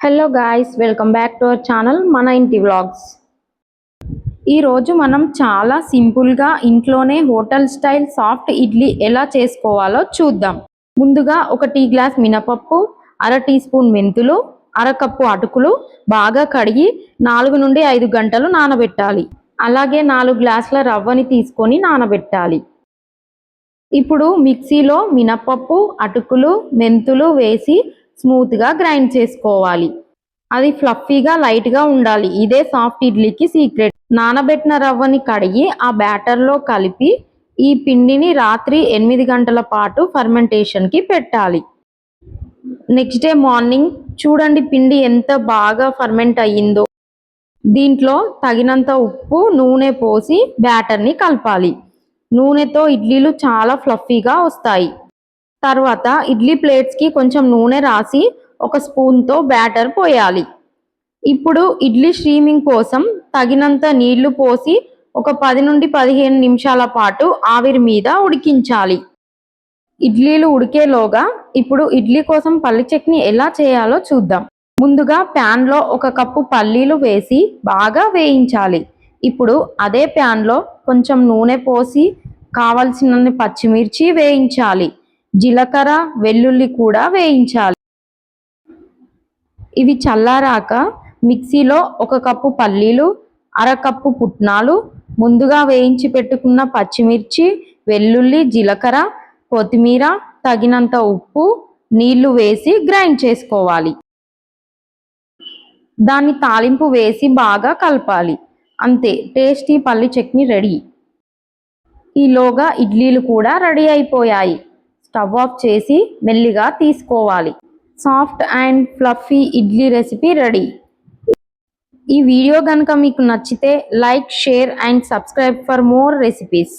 Hello guys, welcome back to our channel మన ఇంటి vlogs. ఈరోజు మనం చాలా సింపుల్గా ఇంట్లోనే హోటల్ స్టైల్ సాఫ్ట్ ఇడ్లీ ఎలా చేసుకోవాలో చూద్దాం. ముందుగా ఒక టీ గ్లాస్ మినపప్పు, అర టీ స్పూన్ మెంతులు, అరకప్పు అటుకులు బాగా కడిగి 4 నుండి 5 గంటలు నానబెట్టాలి. అలాగే 4 గ్లాసుల రవ్వని తీసుకొని నానబెట్టాలి. ఇప్పుడు మిక్సీలో మినపప్పు, అటుకులు, మెంతులు వేసి స్మూత్గా గ్రైండ్ చేసుకోవాలి. అది ఫ్లఫీగా లైట్గా ఉండాలి. ఇదే సాఫ్ట్ ఇడ్లీకి సీక్రెట్. నానబెట్టిన రవ్వని కడిగి ఆ బ్యాటర్లో కలిపి ఈ పిండిని రాత్రి 8 గంటల పాటు ఫర్మెంటేషన్కి పెట్టాలి. నెక్స్ట్ డే మార్నింగ్ చూడండి పిండి ఎంత బాగా ఫర్మెంట్ అయ్యిందో. దీంట్లో తగినంత ఉప్పు, నూనె పోసి బ్యాటర్ని కలపాలి. నూనెతో ఇడ్లీలు చాలా ఫ్లఫీగా వస్తాయి. తర్వాత ఇడ్లీ ప్లేట్స్కి కొంచెం నూనె రాసి ఒక స్పూన్తో బ్యాటర్ పోయాలి. ఇప్పుడు ఇడ్లీ స్టీమింగ్ కోసం తగినంత నీళ్లు పోసి ఒక 10 నుండి 15 నిమిషాల పాటు ఆవిరి మీద ఉడికించాలి. ఇడ్లీలు ఉడికేలోగా ఇప్పుడు ఇడ్లీ కోసం పల్లి చట్నీ ఎలా చేయాలో చూద్దాం. ముందుగా ప్యాన్లో 1 కప్పు పల్లీలు వేసి బాగా వేయించాలి. ఇప్పుడు అదే ప్యాన్లో కొంచెం నూనె పోసి కావలసినన్ని పచ్చిమిర్చి వేయించాలి. జీలకర్ర, వెల్లుల్లి కూడా వేయించాలి. ఇవి చల్లారాక మిక్సీలో 1 కప్పు పల్లీలు, అరకప్పు పుట్నాలు, ముందుగా వేయించి పెట్టుకున్న పచ్చిమిర్చి, వెల్లుల్లి, జీలకర్ర, కొత్తిమీర, తగినంత ఉప్పు, నీళ్లు వేసి గ్రైండ్ చేసుకోవాలి. దాన్ని తాలింపు వేసి బాగా కలపాలి. అంతే, టేస్టీ పల్లి చట్నీ రెడీ. ఈలోగా ఇడ్లీలు కూడా రెడీ అయిపోయాయి. స్టవ్ ఆఫ్ చేసి మెల్లిగా తీసుకోవాలి. Soft and fluffy idli recipe ready. ఈ వీడియో కనుక మీకు నచ్చితే like, share and subscribe for more recipes.